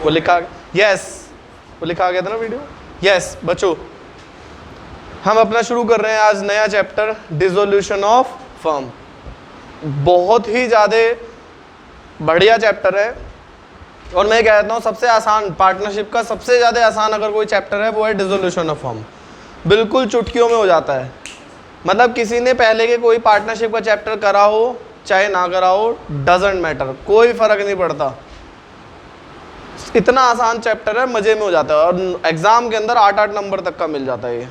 वो लिखा, यस वो लिखा गया था ना वीडियो। यस बच्चों, हम अपना शुरू कर रहे हैं आज नया चैप्टर डिसोल्यूशन ऑफ फर्म। बहुत ही ज़्यादा बढ़िया चैप्टर है और मैं कहता हूँ सबसे आसान, पार्टनरशिप का सबसे ज़्यादा आसान अगर कोई चैप्टर है वो है डिसोल्यूशन ऑफ फर्म। बिल्कुल चुटकियों में हो जाता है। मतलब किसी ने पहले के कोई पार्टनरशिप का चैप्टर करा हो चाहे ना करा हो, डजेंट मैटर, कोई फर्क नहीं पड़ता। इतना आसान चैप्टर है, मजे में हो जाता है और एग्जाम के अंदर 8-8 नंबर तक का मिल जाता है ये।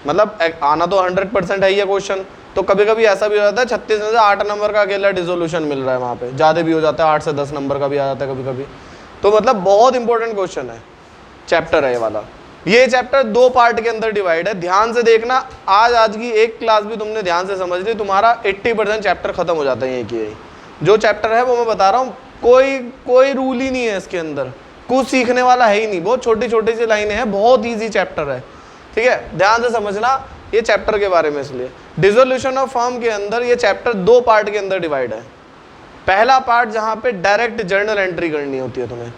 मतलब आना तो 100% है ये क्वेश्चन, तो कभी कभी ऐसा भी हो जाता है 36 में से 8 नंबर का अकेला डिसोल्यूशन मिल रहा है, वहाँ पे ज़्यादा भी हो जाता है, 8 से 10 नंबर का भी आ जाता है कभी कभी। तो मतलब बहुत इंपॉर्टेंट क्वेश्चन है, चैप्टर है ये वाला। ये चैप्टर 2 पार्ट के अंदर डिवाइड है, ध्यान से देखना। आज की एक क्लास भी तुमने ध्यान से समझ ली, तुम्हारा 80% चैप्टर खत्म हो जाता है यही की। जो चैप्टर है वो मैं बता रहा हूँ, कोई रूल ही नहीं है इसके अंदर, कुछ सीखने वाला है ही नहीं, बहुत छोटी छोटी सी लाइनें हैं, बहुत ईजी चैप्टर है। ठीक है, ध्यान से समझना ये चैप्टर के बारे में। इसलिए डिसोल्यूशन ऑफ फर्म के अंदर ये चैप्टर 2 पार्ट के अंदर डिवाइड है। पहला पार्ट जहाँ पे डायरेक्ट जर्नल एंट्री करनी होती है तुम्हें,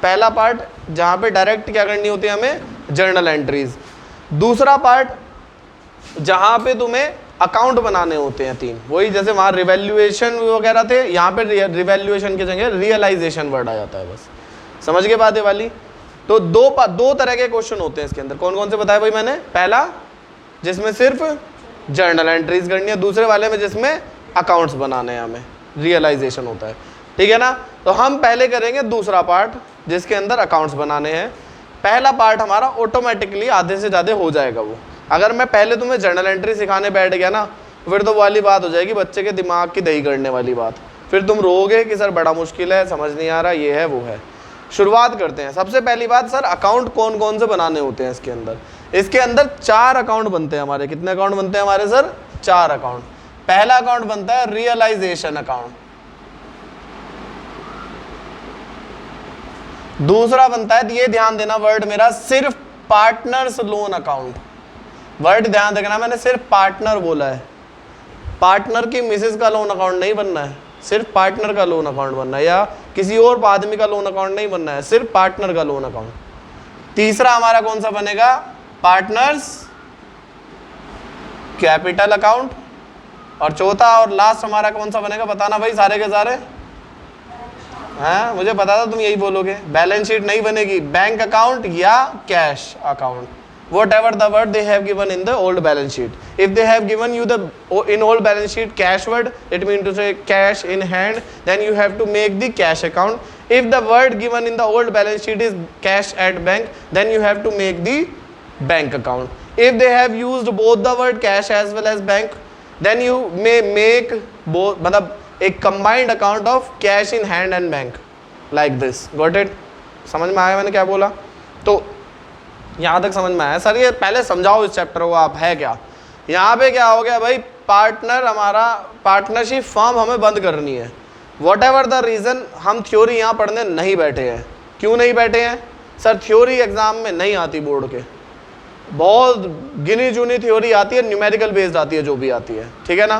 पहला पार्ट जहाँ पे डायरेक्ट क्या करनी होती है हमें, जर्नल एंट्रीज। दूसरा पार्ट जहाँ पे तुम्हें अकाउंट बनाने होते हैं 3, वही जैसे वहाँ रिवैल्यूएशन वगैरह थे, यहाँ पे रिवैल्यूएशन की जगह रियलाइजेशन वर्ड आ जाता है। बस समझ के बात है वाली। तो दो तरह के क्वेश्चन होते हैं इसके अंदर। कौन कौन से बताया भाई मैंने? पहला जिसमें सिर्फ जर्नल एंट्रीज करनी है, दूसरे वाले में जिसमें अकाउंट्स बनाने हैं, हमें रियलाइजेशन होता है। ठीक है ना, तो हम पहले करेंगे दूसरा पार्ट जिसके अंदर अकाउंट्स बनाने हैं। पहला पार्ट हमारा ऑटोमेटिकली आधे से ज़्यादा हो जाएगा वो। अगर मैं पहले तुम्हें जर्नल एंट्री सिखाने बैठ गया ना, फिर तो वाली बात हो जाएगी बच्चे के दिमाग की दही करने वाली बात। फिर तुम रोओगे कि सर बड़ा मुश्किल है, समझ नहीं आ रहा, ये है वो है। शुरुआत करते हैं। सबसे पहली बात, सर अकाउंट कौन कौन से बनाने होते हैं इसके अंदर? इसके अंदर 4 अकाउंट बनते हैं हमारे। कितने अकाउंट बनते हैं हमारे सर? 4 अकाउंट। पहला अकाउंट बनता है रियलाइजेशन अकाउंट, दूसरा बनता है, ये ध्यान देना वर्ड मेरा, सिर्फ पार्टनर्स लोन अकाउंट। वर्ड ध्यान रखना, मैंने सिर्फ पार्टनर बोला है, पार्टनर की मिसेस का लोन अकाउंट नहीं बनना है, सिर्फ पार्टनर का लोन अकाउंट बनना है, या किसी और आदमी का लोन अकाउंट नहीं बनना है, सिर्फ पार्टनर का लोन अकाउंट। तीसरा हमारा कौन सा बनेगा? Partners capital account. और चौथा और लास्ट हमारा कौन सा बनेगा? बताना भाई सारे के सारे। हाँ, मुझे पता था तुम यही बोलोगे। बैलेंस शीट नहीं बनेगी, बैंक अकाउंट या cash account, whatever the word they have given in the old balance sheet. If they have given you the in old balance sheet cash word, it means to say cash in hand, then you have to make the cash account. If the word given in the old balance sheet is cash at bank, then you have to make the bank account. If they have used both the word cash as well as bank, then you may make both, मतलब एक combined account of cash in hand and bank like this. Got it? समझ में आया मैंने क्या बोला? तो यहाँ तक समझ में आया? सर ये पहले समझाओ इस चैप्टर को आप, है क्या यहाँ पे? क्या हो गया भाई? पार्टनर, हमारा पार्टनरशिप फर्म हमें बंद करनी है। वॉट एवर द रीज़न, हम थ्योरी यहाँ पढ़ने नहीं बैठे हैं। क्यों नहीं बैठे हैं सर? थ्योरी एग्जाम में नहीं आती, बोर्ड के बहुत गिनी चुनी थ्योरी आती है, न्यूमेरिकल बेस्ड आती है जो भी आती है। ठीक है ना,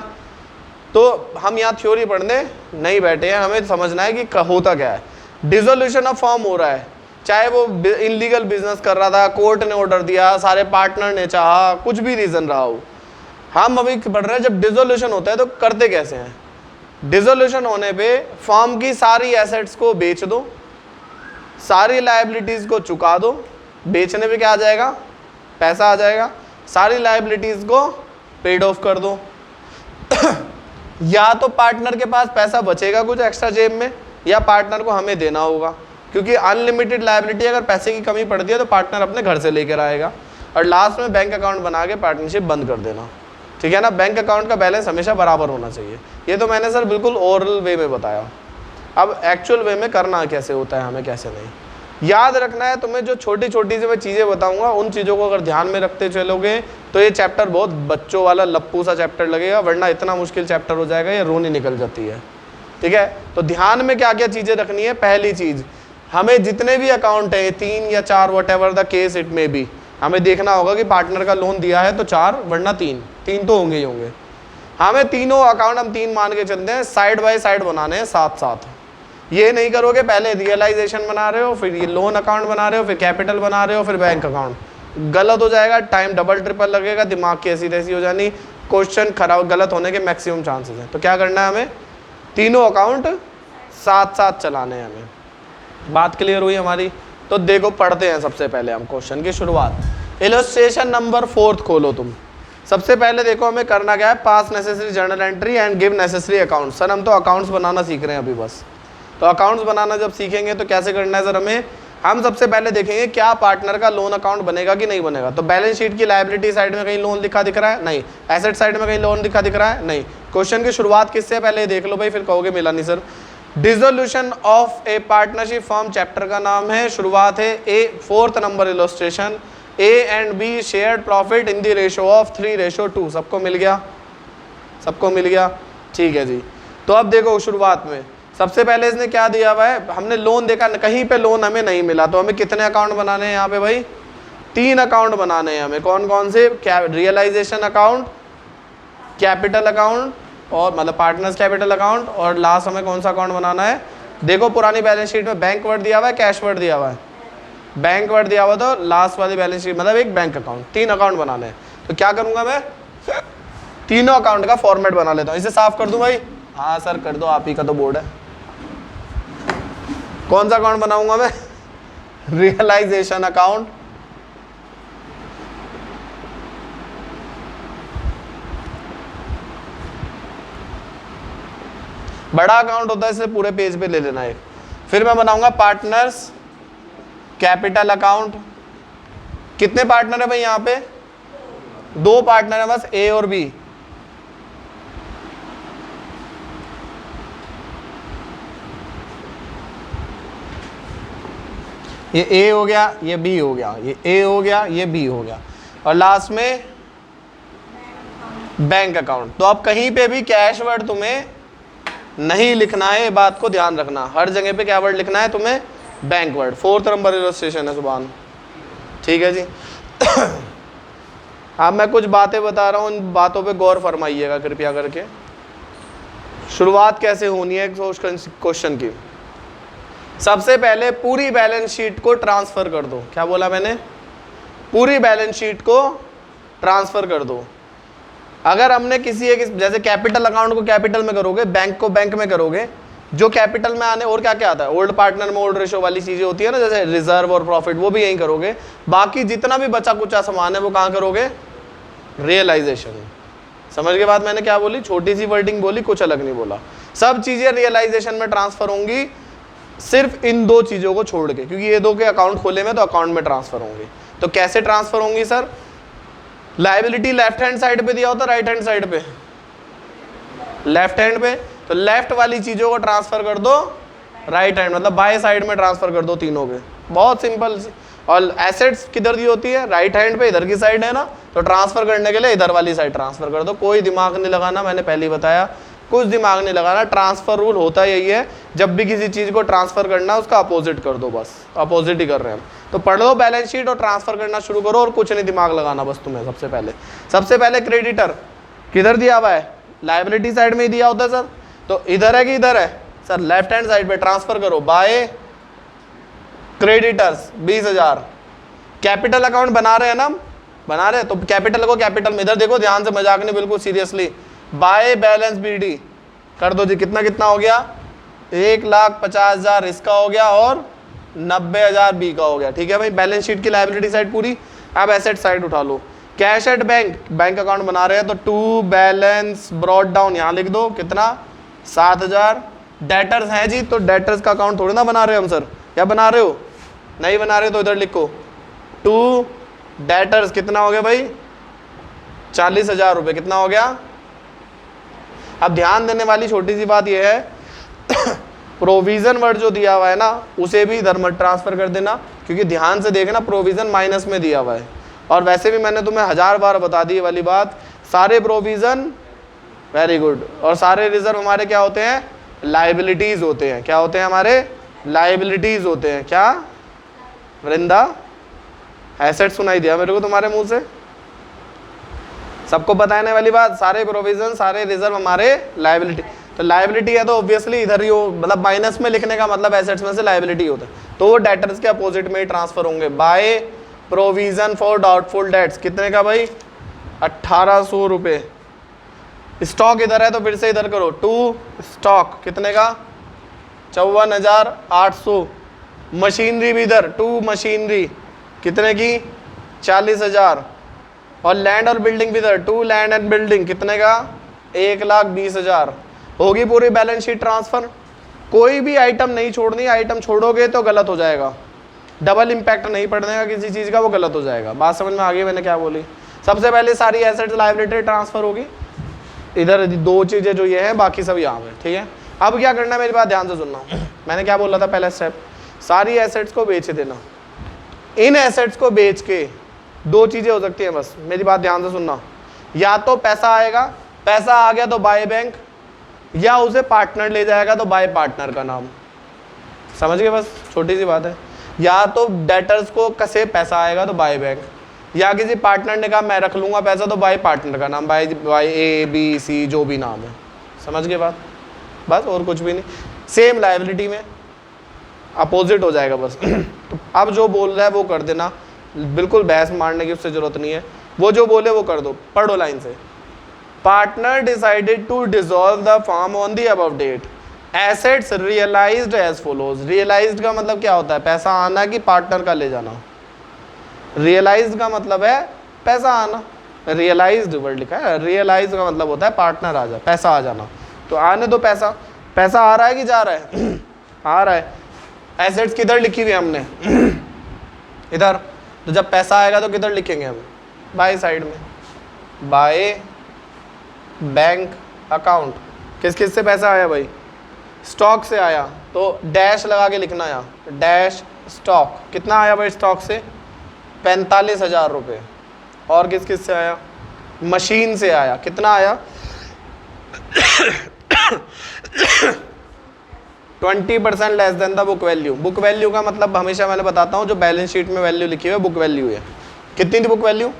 तो हम यहाँ थ्योरी पढ़ने नहीं बैठे हैं, हमें समझना है कि होता क्या है। डिसोल्यूशन ऑफ फर्म हो रहा है, चाहे वो इनलीगल बिजनेस कर रहा था, कोर्ट ने ऑर्डर दिया, सारे पार्टनर ने चाहा, कुछ भी रीज़न रहा हो, हम अभी पढ़ रहे हैं जब डिसोल्यूशन होता है तो करते कैसे हैं। डिसोल्यूशन होने पे फर्म की सारी एसेट्स को बेच दो, सारी लायबिलिटीज़ को चुका दो। बेचने पे क्या आ जाएगा? पैसा आ जाएगा। सारी लायबिलिटीज़ को पेड ऑफ कर दो। या तो पार्टनर के पास पैसा बचेगा कुछ एक्स्ट्रा जेब में, या पार्टनर को हमें देना होगा, क्योंकि अनलिमिटेड लायबिलिटी, अगर पैसे की कमी पड़ती है तो पार्टनर अपने घर से लेकर आएगा। और लास्ट में बैंक अकाउंट बना के पार्टनरशिप बंद कर देना। ठीक है ना, बैंक अकाउंट का बैलेंस हमेशा बराबर होना चाहिए। ये तो मैंने सर बिल्कुल ओरल वे में बताया। अब एक्चुअल वे में करना कैसे होता है हमें, कैसे नहीं, याद रखना है तुम्हें। जो छोटी छोटी सी मैं चीज़ें बताऊंगा, उन चीज़ों को अगर ध्यान में रखते चलोगे तो ये चैप्टर बहुत बच्चों वाला लप्पू सा चैप्टर लगेगा, वरना इतना मुश्किल चैप्टर हो जाएगा, ये रोनी निकल जाती है। ठीक है, तो ध्यान में क्या क्या चीज़ें रखनी है। पहली चीज़, हमें जितने भी अकाउंट है 3 या 4 what ever the case it में भी, हमें देखना होगा कि पार्टनर का लोन दिया है तो 4 वरना 3 तो होंगे ही होंगे। हमें तीनों अकाउंट हम 3 मान के चलते हैं, साइड बाय साइड बनाने हैं, साथ साथ। ये नहीं करोगे, पहले रियलाइजेशन बना रहे हो, फिर ये लोन अकाउंट बना रहे हो, फिर कैपिटल बना रहे हो, फिर बैंक अकाउंट, गलत हो जाएगा, टाइम डबल ट्रिपल लगेगा, दिमाग की ऐसी तैसी हो जानी, क्वेश्चन खराब गलत होने के मैक्सिमम चांसेस हैं। तो क्या करना है हमें, तीनों अकाउंट साथ साथ चलाने हैं हमें। बात क्लियर हुई हमारी। तो देखो पढ़ते हैं सबसे पहले हम क्वेश्चन की शुरुआत। इलस्ट्रेशन नंबर 4 खोलो तुम। सबसे पहले देखो हमें करना क्या है, पास necessary journal entry and give necessary account. Sir हम तो अकाउंट्स बनाना सीख रहे हैं अभी बस। तो अकाउंट्स बनाना जब सीखेंगे तो कैसे करना है सर हमें, हम सबसे पहले देखेंगे क्या पार्टनर का लोन अकाउंट बनेगा कि नहीं बनेगा। तो बैलेंस शीट की लायबिलिटी साइड में कहीं लोन लिखा दिख रहा है, नहीं। एसेट साइड में कहीं लोन लिखा दिख रहा है, नहीं। क्वेश्चन की शुरुआत किससे, पहले देख लो भाई, फिर कहोगे मिला नहीं sir. Dissolution of A partnership form chapter का नाम है, शुरुआत है ए, 4th number illustration, A and be shared profit in the ratio of 3:2। सबको मिल गया, सबको मिल गया, ठीक है जी। तो अब देखो शुरुआत में सबसे पहले इसने क्या दिया हुआ है, हमने लोन देखा, कहीं पे लोन हमें नहीं मिला, तो हमें कितने अकाउंट बनाने हैं यहाँ पे भाई, 3 अकाउंट बनाने हैं हमें। कौन कौन से, रियलाइजेशन अकाउंट, कैपिटल अकाउंट, और मतलब पार्टनर्स कैपिटल अकाउंट, और लास्ट हमें कौन सा अकाउंट बनाना है। देखो पुरानी बैलेंस शीट में बैंक वर्ड दिया हुआ है, कैश वर्ड दिया हुआ है, बैंक वर्ड दिया हुआ, तो लास्ट वाली बैलेंस शीट मतलब एक बैंक अकाउंट, 3 अकाउंट बनाने हैं। तो क्या करूंगा मैं, तीनों अकाउंट का फॉर्मेट बना लेता हूँ। इसे साफ कर दूं भाई, हाँ सर कर दो, आप ही का तो बोर्ड है। कौन सा अकाउंट बनाऊंगा मैं, रियलाइजेशन अकाउंट, बड़ा अकाउंट होता है, इसे पूरे पेज पे ले लेना है। फिर मैं बनाऊंगा पार्टनर्स कैपिटल अकाउंट। कितने पार्टनर है भाई यहाँ पे, 2 पार्टनर है बस, ए और बी। ये ए हो गया, ये बी हो गया, ये ए हो गया, ये बी हो गया, और लास्ट में बैंक अकाउंट। तो अब कहीं पे भी कैश वर्ड तुम्हें नहीं लिखना है, ये बात को ध्यान रखना। हर जगह पे क्या वर्ड लिखना है तुम्हें, bank word. 4th number illustration है सुभान, ठीक है जी। अब मैं कुछ बातें बता रहा हूँ, इन बातों पे गौर फरमाइएगा कृपया करके। शुरुआत कैसे होनी है क्वेश्चन की, सबसे पहले पूरी बैलेंस शीट को ट्रांसफर कर दो। क्या बोला मैंने, पूरी बैलेंस शीट को ट्रांसफर कर दो। अगर हमने किसी एक, जैसे कैपिटल अकाउंट को कैपिटल में करोगे, बैंक को बैंक में करोगे, जो कैपिटल में आने, और क्या क्या आता है, ओल्ड पार्टनर में ओल्ड रेशो वाली चीजें होती है ना, जैसे रिजर्व और प्रॉफिट, वो भी यहीं करोगे। बाकी जितना भी बचा कुचा सामान है वो कहाँ करोगे, रियलाइजेशन। समझ के बाद मैंने क्या बोली, छोटी सी वर्डिंग बोली, कुछ अलग नहीं बोला। सब चीजें रियलाइजेशन में ट्रांसफर होंगी, सिर्फ इन 2 चीजों को छोड़ के, क्योंकि ये 2 के अकाउंट खोले में, तो अकाउंट में ट्रांसफर होंगी। तो कैसे ट्रांसफर होंगी sir, liability left hand side पे दिया होता, राइट हैंड साइड पे, लेफ्ट हैंड पे, तो लेफ्ट वाली चीजों को ट्रांसफर कर दो राइट हैंड, मतलब बाएं साइड में ट्रांसफर कर दो तीनों के। बहुत सिंपल। और एसेट्स किधर दी होती है, राइट हैंड पे, इधर की साइड है ना, तो ट्रांसफर करने के लिए इधर वाली साइड ट्रांसफर कर दो। कोई दिमाग नहीं लगाना, मैंने पहले ही बताया, कुछ दिमाग नहीं लगाना। ट्रांसफर रूल होता यही है, जब भी किसी चीज को ट्रांसफर करना उसका अपोजिट कर दो, बस अपोजिट ही कर रहे हैं हम। तो पढ़ लो बैलेंस शीट और ट्रांसफर करना शुरू करो, और कुछ नहीं दिमाग लगाना बस तुम्हें। सबसे पहले क्रेडिटर किधर दिया हुआ है, लायबिलिटी साइड में ही दिया होता है सर, तो इधर है कि इधर है सर, लेफ्ट हैंड साइड पे ट्रांसफर करो बाय क्रेडिटर्स 20,000। कैपिटल अकाउंट बना रहे हैं ना, बना रहे हैं, तो कैपिटल को कैपिटल में, इधर देखो ध्यान से, मजाक नहीं, बिल्कुल सीरियसली, बाय बैलेंस बीडी कर दो जी। कितना कितना हो गया, 1,50,000 इसका हो गया, और 90,000 बी का हो गया। ठीक है भाई, बैलेंस शीट की लायबिलिटी साइड पूरी। अब एसेट साइड उठा लो, cash at bank, bank account बना रहे हैं, तो टू बैलेंस ब्रॉट डाउन यहाँ लिख दो, कितना 7,000। डेटर्स हैं जी, तो डेटर्स का अकाउंट थोड़ी ना बना रहे हो हम सर, क्या बना रहे हो, नहीं बना रहे, तो इधर लिखो टू डेटर्स, कितना हो गया भाई 40,000 रुपये, कितना हो गया। अब ध्यान देने वाली छोटी सी बात यह है प्रोविजन वर्ड जो दिया हुआ है ना, उसे भी इधर मत ट्रांसफर कर देना, क्योंकि ध्यान से देखना प्रोविजन माइनस में दिया हुआ है। और वैसे भी मैंने तुम्हें 1000 बार बता दी ये वाली बात, सारे प्रोविजन वेरी गुड, और सारे रिजर्व हमारे क्या होते हैं, लाइबिलिटीज होते हैं। क्या होते हैं हमारे, लाइबिलिटीज होते हैं। क्या वृंदा, एसेट सुनाई दिया मेरे को तुम्हारे मुंह से, सबको बताने वाली बात, सारे प्रोविजन सारे रिजर्व हमारे लायबिलिटी। तो तो लाइबिलिटी है तो ऑब्वियसली इधर ही हो, मतलब माइनस में लिखने का मतलब एसेट्स में से लाइबिलिटी होता है, तो वो डेटर्स के अपोजिट में ही ट्रांसफर होंगे। By provision for doubtful debts कितने का भाई 1800 रुपये। स्टॉक इधर है तो फिर से इधर करो, टू स्टॉक कितने का 54,800। मशीनरी भी इधर, टू मशीनरी कितने की 40,000। और लैंड और बिल्डिंग भी इधर, टू लैंड एंड बिल्डिंग कितने का 1,20,000। होगी पूरी बैलेंस शीट ट्रांसफर। कोई भी आइटम नहीं छोड़नी, आइटम छोड़ोगे तो गलत हो जाएगा, डबल इम्पैक्ट नहीं पड़ने का किसी चीज़ का, वो गलत हो जाएगा। बात समझ में आ गई मैंने क्या बोली? सबसे पहले सारी एसेट्स लायबिलिटी ट्रांसफर होगी, इधर दो चीज़ें जो ये है, बाकी सब यहाँ पे, ठीक है। अब क्या करना है, मेरी बात ध्यान से सुनना। मैंने क्या बोला था पहला स्टेप, सारी एसेट्स को बेच देना। इन एसेट्स को बेच के दो चीज़ें हो सकती हैं, बस मेरी बात ध्यान से सुनना। या तो पैसा आएगा, पैसा आ गया तो बाय बैंक, या उसे पार्टनर ले जाएगा तो बाय पार्टनर का नाम। समझ गए? बस छोटी सी बात है। या तो डेटर्स को कसे पैसा आएगा तो बाय बैंक, या किसी पार्टनर ने कहा मैं रख लूँगा पैसा तो बाय पार्टनर का नाम, बाय ए बी सी जो भी नाम है। समझ गए बात? बस और कुछ भी नहीं। सेम लायबिलिटी में अपोजिट हो जाएगा बस। तो अब जो बोल रहा है वो कर देना, बिल्कुल बहस मारने की उससे ज़रूरत नहीं है, वो जो बोले वो कर दो। पढ़ो लाइन से। Partner decided to dissolve the firm on the above date, assets realized as follows. Realized का मतलब क्या होता है? पैसा आना कि पार्टनर का ले जाना। रियलाइज्ड का मतलब है पैसा आना, रियलाइज्ड वर्ड लिखा है, रियलाइज्ड का मतलब होता है पार्टनर आ जा, पैसा आ जाना। तो आने दो पैसा, पैसा आ रहा है कि जा रहा है? आ रहा है। एसेट्स किधर लिखी हुई है हमने? इधर। तो जब पैसा आएगा तो किधर लिखेंगे हम? बाय साइड में, बाय बैंक अकाउंट। किस किस से पैसा आया भाई? स्टॉक से आया, तो डैश लगा के लिखना यहाँ, डैश स्टॉक। कितना आया भाई स्टॉक से? 45,000 रुपये। और किस किस से आया? मशीन से आया। कितना आया? 20% less than the book value. Book value का मतलब हमेशा मैंने बताता हूँ, जो बैलेंस शीट में वैल्यू लिखी हुई है बुक वैल्यू है। कितनी थी बुक वैल्यू?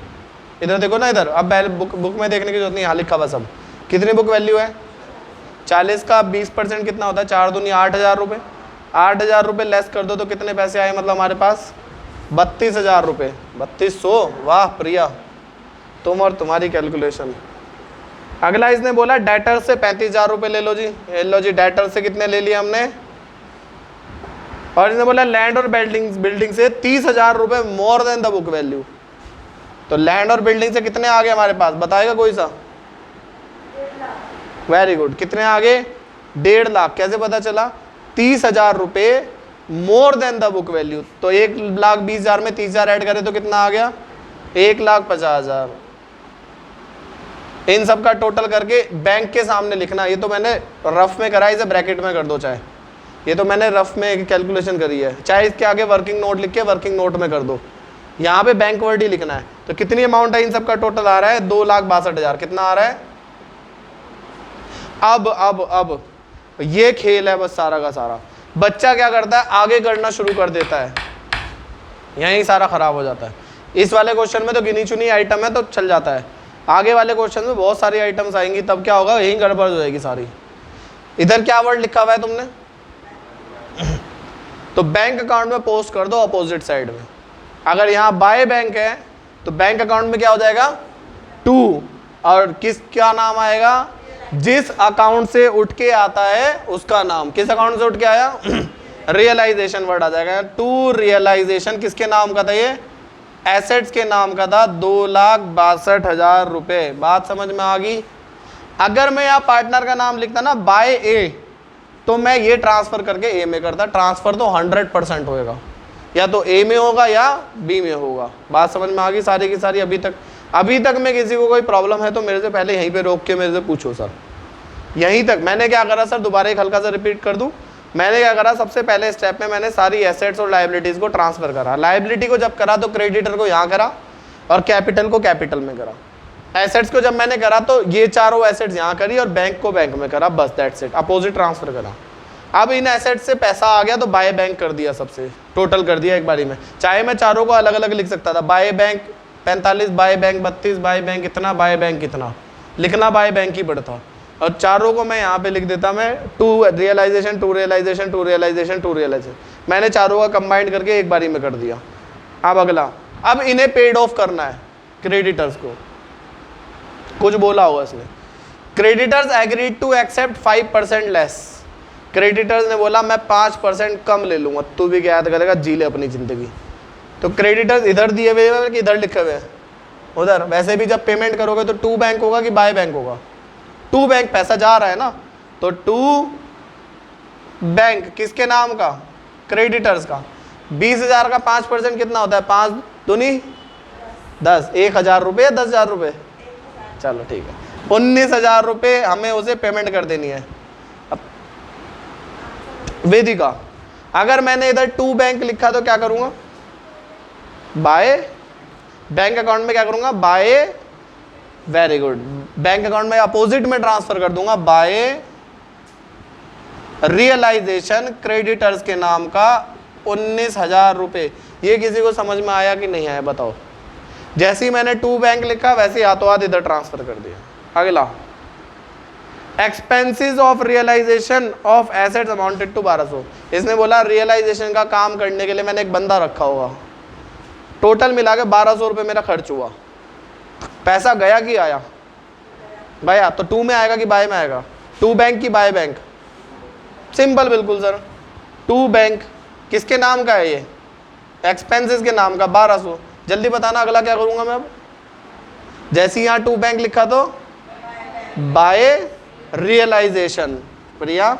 इधर देखो ना, इधर। अब बुक में देखने की जरूरत नहीं, यहाँ लिखा हुआ सब। कितनी बुक वैल्यू है? 40 का 20% कितना होता है? 4 दूनी 8,000 रुपये। 8,000 रुपये लेस कर दो तो कितने पैसे आए मतलब हमारे पास? 32,000 रुपये। 3200। वाह प्रिया, तुम और तुम्हारी कैलकुलेशन। अगला इसने बोला डेटर से 35,000 रुपये ले लो जी। लो जी, डेटर से कितने ले लिए हमने? और इसने बोला लैंड और बिल्डिंग से 30,000 रुपये more than the book value. तो लैंड और बिल्डिंग से कितने आ गए हमारे पास? बताएगा कोई सा? Very good. कितने आ गए? 1.5 लाख। कैसे पता चला? 30,000 रुपये more than the book value. तो 1,20,000 में 30,000 ऐड करें तो कितना आ गया? 1,50,000। इन सब का टोटल करके बैंक के सामने लिखना। ये तो मैंने रफ में करा है, इसे ब्रैकेट में कर दो चाहे। ये तो मैंने रफ में कैलकुलेशन करी है, चाहे इसके आगे वर्किंग नोट लिख के वर्किंग नोट में कर दो। यहाँ पे बैंक वर्ड ही लिखना है। तो कितनी अमाउंट है? इन सब का टोटल आ रहा है 2,62,000। कितना आ रहा है? अब ये खेल है बस सारा का सारा। बच्चा क्या करता है? आगे करना शुरू कर देता है, यहीं सारा खराब हो जाता है। इस वाले क्वेश्चन में तो गिनी चुनी आइटम है तो चल जाता है, आगे वाले क्वेश्चन में बहुत सारी आइटम्स आएंगी, तब क्या होगा? यहीं गड़बड़ हो जाएगी सारी। इधर क्या वर्ड लिखा हुआ है तुमने? तो बैंक अकाउंट में पोस्ट कर दो अपोजिट साइड में। अगर यहाँ बाय बैंक है तो बैंक अकाउंट में क्या हो जाएगा? 2। और किस क्या नाम आएगा? जिस अकाउंट से उठ के आता है उसका नाम। किस अकाउंट से उठ के आया? रियलाइजेशन वर्ड आ जाएगा। टू रियलाइजेशन किसके नाम का था? ये एसेट्स के नाम का था, 2,62,000 रुपये। बात समझ में आ गई? अगर मैं यहाँ पार्टनर का नाम लिखता ना बाय ए, तो मैं ये ट्रांसफर करके ए में करता। ट्रांसफर तो 100% होएगा, या तो ए में होगा या बी में होगा। बात समझ में आ गई सारी की सारी? अभी तक में किसी को कोई प्रॉब्लम है तो मेरे से पहले यहीं पे रोक के मेरे से पूछो सर। यहीं तक मैंने क्या करा सर, दोबारा एक हल्का सा रिपीट कर दूं। मैंने क्या करा, सबसे पहले स्टेप में मैंने सारी एसेट्स और लायबिलिटीज को ट्रांसफर करा। लायबिलिटी को जब करा तो क्रेडिटर को यहाँ करा और कैपिटल को कैपिटल में करा। एसेट्स को जब मैंने करा तो ये चारों एसेट्स यहाँ करी और बैंक को बैंक में करा, बस दैट्स इट। अपोजिट ट्रांसफर करा। अब इन एसेट्स से पैसा आ गया तो बाय बैंक कर दिया, सबसे टोटल कर दिया एक बारी में। चाहे मैं चारों को अलग अलग लिख सकता था, by bank 45, by bank 32, by bank इतना, बाय बैंक कितना, लिखना बाय बैंक ही पड़ता। और चारों को मैं यहाँ पे लिख देता, मैं to realization, to realization, to realization, to realization, मैंने चारों का कंबाइंड करके एक बारी में कर दिया। अब अगला, अब इन्हें पेड ऑफ करना है क्रेडिटर्स को। कुछ बोला होगा इसने, creditors agreed to accept 5% less. Creditors ने बोला मैं 5% कम ले लूंगा, तू भी क्या करेगा, जी ले अपनी जिंदगी। तो क्रेडिटर्स इधर दिए हुए हैं कि इधर लिखे हुए हैं, उधर। वैसे भी जब पेमेंट करोगे तो टू बैंक होगा कि बाय बैंक होगा, टू बैंक, पैसा जा रहा है ना, तो टू बैंक किसके नाम का, क्रेडिटर्स का। 20,000 का 5% कितना होता है, 5 दूनी 10, 1,000 रुपये, 10,000 रुपये, चलो ठीक है, 19,000 रुपये हमें उसे पेमेंट कर देनी है। अब वेदिका, अगर मैंने इधर टू बैंक लिखा तो क्या करूंगा, बाय बैंक अकाउंट में क्या करूंगा, bye, very good, bank account में अपोजिट में ट्रांसफर कर दूंगा, बाय रियलाइजेशन क्रेडिटर्स के नाम का 19,000 रुपये। ये किसी को समझ में आया कि नहीं आया बताओ। जैसे ही मैंने टू बैंक लिखा वैसे ही हाथों हाथ इधर ट्रांसफर कर दिया। अगला, expenses of realization of assets amounted to 1200। इसने बोला रियलाइजेशन का काम करने के लिए मैंने एक बंदा रखा होगा, टोटल मिला के 1200 रुपये मेरा खर्च हुआ। पैसा गया कि आया, गया, तो टू में आएगा कि बाय में आएगा, टू बैंक की बाय बैंक, सिंपल बिल्कुल सर। टू बैंक किसके नाम का है, ये एक्सपेंसेस के नाम का 1200। जल्दी बताना अगला क्या करूंगा मैं अब। जैसे ही यहाँ टू बैंक लिखा तो बाय रियलाइजेशन, प्रिया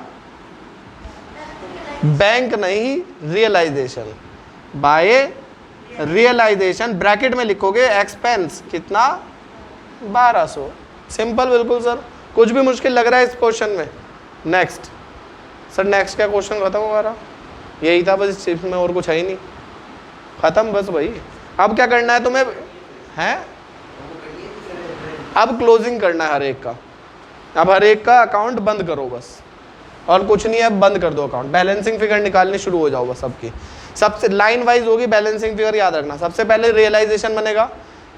बैंक नहीं रियलाइजेशन, बाय रियलाइजेशन, ब्रैकेट में लिखोगे एक्सपेंस कितना 1200, सिंपल बिल्कुल सर। कुछ भी मुश्किल लग रहा है इस क्वेश्चन में। नेक्स्ट सर, नेक्स्ट क्या क्वेश्चन खत्म हमारा, यही था बस, इस चीज में और कुछ है ही नहीं, खत्म बस भाई। अब क्या करना है तुम्हें, हैं अब क्लोजिंग करना है हर एक का। अब हर एक का अकाउंट बंद करो बस, और कुछ नहीं है, अब बंद कर दो अकाउंट, बैलेंसिंग फिगर निकालनी शुरू हो जाओ बस सबकी। सबसे लाइन वाइज होगी बैलेंसिंग फिगर, याद रखना। सबसे पहले रियलाइजेशन बनेगा,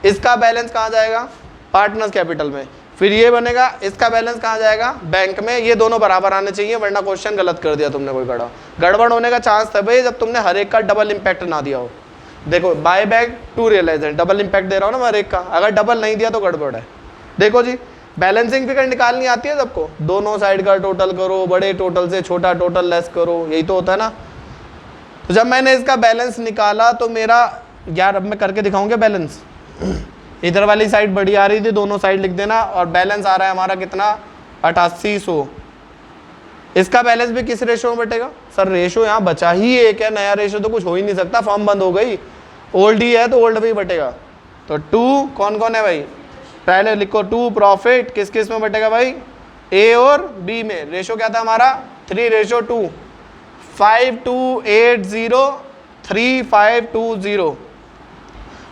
इसका बैलेंस कहाँ जाएगा, पार्टनर्स कैपिटल में। फिर ये बनेगा, इसका बैलेंस कहाँ जाएगा, बैंक में। ये दोनों बराबर आने चाहिए, वरना क्वेश्चन गलत कर दिया तुमने, कोई गड़बड़ होने का चांस था भाई जब तुमने हर एक का डबल इम्पैक्ट ना दिया हो। देखो by back to realisation, double impact दे रहा हूँ ना हर एक का, अगर डबल नहीं दिया तो गड़बड़ है। देखो जी, बैलेंसिंग फिगर निकालनी आती है सबको, दोनों साइड का टोटल करो, बड़े टोटल से छोटा टोटल लेस करो, यही तो होता है ना। तो जब मैंने इसका बैलेंस निकाला तो मेरा, यार अब मैं करके दिखाऊंगा बैलेंस, इधर वाली साइड बड़ी आ रही थी, दोनों साइड लिख देना, और बैलेंस आ रहा है हमारा कितना 8800। इसका बैलेंस भी किस रेशो में बटेगा, सर रेशो यहाँ बचा ही एक है, नया रेशो तो कुछ हो ही नहीं सकता, फॉर्म बंद हो गई, ओल्ड ही है तो ओल्ड भी बटेगा। तो टू कौन कौन है भाई, पहले लिखो टू प्रॉफिट किस किस में बटेगा भाई, ए और बी में। रेशो क्या था हमारा 3:2, 5280 3520।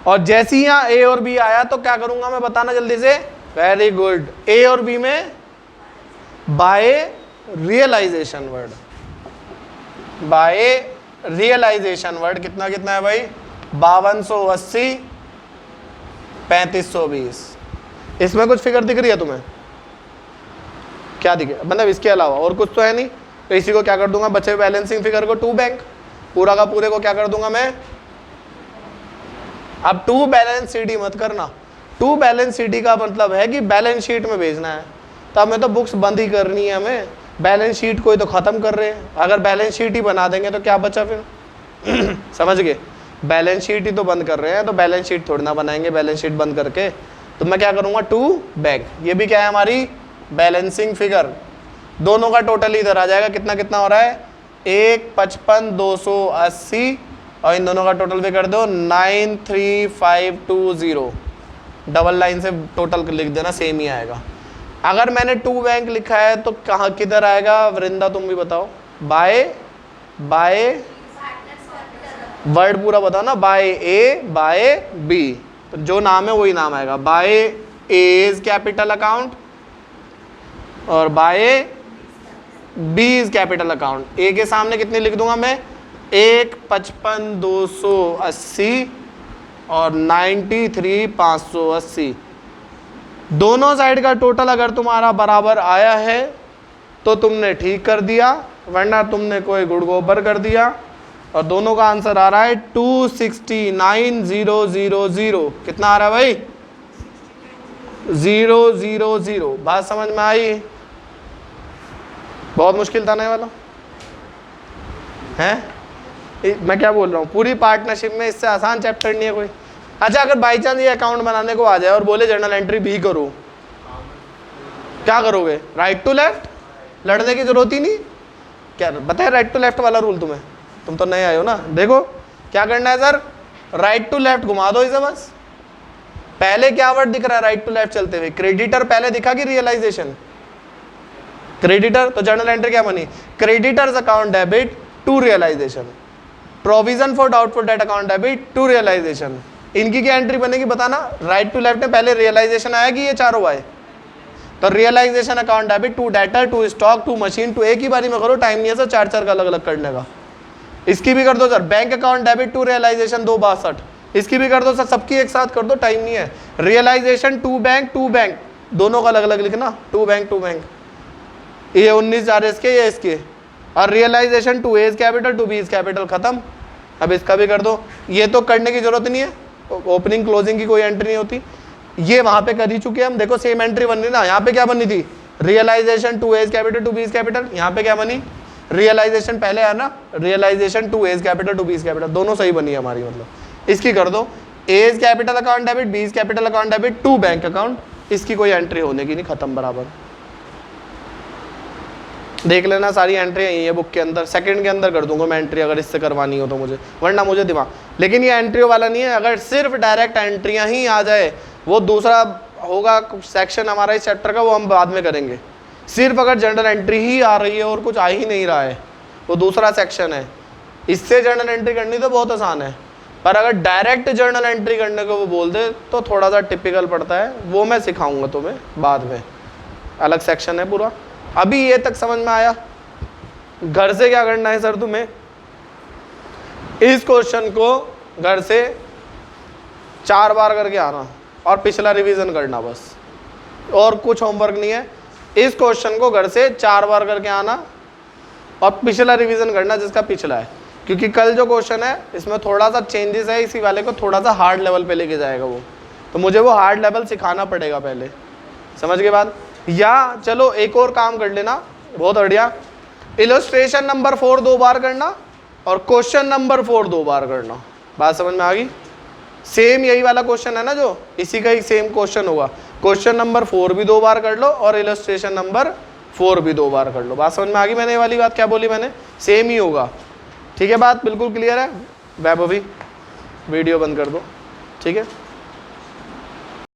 और जैसे ही यहाँ ए और बी आया तो क्या करूंगा मैं, बताना जल्दी से, वेरी गुड, ए और बी में by realization word, by realization word कितना कितना है भाई, 5280 3520। इसमें कुछ फिगर दिख रही है तुम्हें, क्या दिखे, मतलब इसके अलावा और कुछ तो है नहीं। तो इसी को क्या कर दूंगा, बचे बैलेंसिंग फिगर को टू बैंक, पूरा का पूरे को क्या कर दूंगा मैं। अब टू बैलेंस सीडी मत करना, टू बैलेंस सीडी का मतलब है कि बैलेंस शीट में भेजना है, तो हमें तो बुक्स बंद ही करनी है, हमें बैलेंस शीट को ही तो खत्म कर रहे हैं। अगर बैलेंस शीट ही बना देंगे तो क्या बचा फिर समझ गए, बैलेंस शीट ही तो बंद कर रहे हैं, तो बैलेंस शीट थोड़ी ना बनाएंगे बैलेंस शीट बंद करके। तो मैं क्या करूंगा, टू बैंक, ये भी क्या है हमारी बैलेंसिंग फिगर, दोनों का टोटल इधर आ जाएगा, कितना कितना हो रहा है 155,280, और इन दोनों का टोटल भी कर दो 93520, डबल लाइन से टोटल लिख देना, सेम ही आएगा। अगर मैंने टू बैंक लिखा है तो कहाँ किधर आएगा, वृंदा तुम भी बताओ, बाय बाय वर्ड पूरा बताओ ना, बाय ए बाय बी, तो जो नाम है वही नाम आएगा, बाय एज कैपिटल अकाउंट और by B's capital account. A के सामने कितनी लिख दूंगा मैं, 155,280 और 93,580, दोनों साइड का टोटल अगर तुम्हारा बराबर आया है तो तुमने ठीक कर दिया, वरना तुमने कोई गुड़ गोबर कर दिया। और दोनों का आंसर आ रहा है 269,000। कितना आ रहा है भाई? 000। बात समझ में आई? बहुत मुश्किल था ना ये वाला, है? मैं क्या बोल रहा हूँ, पूरी पार्टनरशिप में इससे आसान चैप्टर नहीं है कोई। अच्छा, अगर बाई चांस ये अकाउंट बनाने को आ जाए और बोले जर्नल एंट्री भी करो, क्या करोगे? राइट टू लेफ्ट, लड़ने की जरूरत ही नहीं। क्या बताए राइट टू लेफ्ट वाला रूल तुम्हें? तुम तो नए आए हो ना। देखो क्या करना है सर, राइट टू लेफ्ट घुमा दो इसे बस। पहले क्या वर्ड दिख रहा है राइट टू लेफ्ट चलते हुए? क्रेडिटर पहले दिखा कि रियलाइजेशन? क्रेडिटर, तो जर्नल एंट्री क्या बनी? Creditors account debit to realization, provision for doubtful debt account debit to realization. इनकी क्या एंट्री बनेगी बताना? राइट टू लेफ्ट में पहले रियलाइजेशन आया कि ये चारों आए? तो realization account debit to debtor to stock to machine to, एक ही बारी में करो, टाइम नहीं है सर चार चार का अलग अलग करने का। इसकी भी कर दो sir, bank account debit to realization 262, इसकी भी कर दो सर, सबकी एक साथ कर दो, टाइम नहीं है। रियलाइजेशन टू बैंक दोनों का अलग अलग लिखना, टू बैंक, ये 19 जा रहे इसके, ये इसके। और realization to A's capital to B's capital, खत्म। अब इसका भी कर दो। ये तो करने की जरूरत नहीं है, ओपनिंग क्लोजिंग की कोई एंट्री नहीं होती, ये वहां पे कर ही चुके हम। देखो सेम एंट्री बन रही ना, यहाँ पे क्या बनी थी? Realization to A's capital to B's capital, यहाँ पे क्या बनी? रियलाइजेशन पहले है ना, realization to A's capital to B's capital, दोनों सही बनी है हमारी। मतलब इसकी कर दो, A's capital account debit B's capital account debit to bank account, इसकी कोई एंट्री होने की नहीं, खत्म, बराबर। देख लेना सारी एंट्री यही है बुक के अंदर, सेकंड के अंदर कर दूंगा मैं एंट्री अगर इससे करवानी हो तो मुझे, वरना मुझे दिमाग। लेकिन ये एंट्री वाला नहीं है, अगर सिर्फ डायरेक्ट एंट्रियां ही आ जाए, वो दूसरा होगा सेक्शन हमारा इस चैप्टर का, वो हम बाद में करेंगे। सिर्फ अगर जर्नल एंट्री ही आ रही है और कुछ आ ही नहीं रहा है, वो दूसरा सेक्शन है। इससे जर्नल एंट्री करनी तो बहुत आसान है, पर अगर डायरेक्ट जर्नल एंट्री करने को वो बोल दे तो थोड़ा सा टिपिकल पड़ता है, वो मैं सिखाऊंगा तुम्हें बाद में, अलग सेक्शन है पूरा। अभी ये तक समझ में आया? घर से क्या करना है सर तुम्हें? इस क्वेश्चन को घर से 4 बार करके आना और पिछला रिवीजन करना बस, और कुछ होमवर्क नहीं है। इस क्वेश्चन को घर से 4 बार करके आना और पिछला रिवीजन करना जिसका पिछला है, क्योंकि कल जो क्वेश्चन है इसमें थोड़ा सा चेंजेस है, इसी वाले को थोड़ा सा हार्ड लेवल पे लेके जाएगा वो, तो मुझे वो हार्ड लेवल सिखाना पड़ेगा पहले, समझ के बाद। या चलो एक और काम कर लेना, बहुत बढ़िया, इलस्ट्रेशन नंबर 4 2 बार करना और क्वेश्चन नंबर 4 2 बार करना। बात समझ में आ गई? सेम यही वाला क्वेश्चन है ना, जो इसी का ही सेम क्वेश्चन होगा। क्वेश्चन नंबर 4 भी 2 बार कर लो और इलस्ट्रेशन नंबर 4 भी 2 बार कर लो। बात समझ में आ गई? मैंने ये वाली बात क्या बोली मैंने? सेम ही होगा, ठीक है? बात बिल्कुल क्लियर है? वैभवी वीडियो बंद कर दो, ठीक है?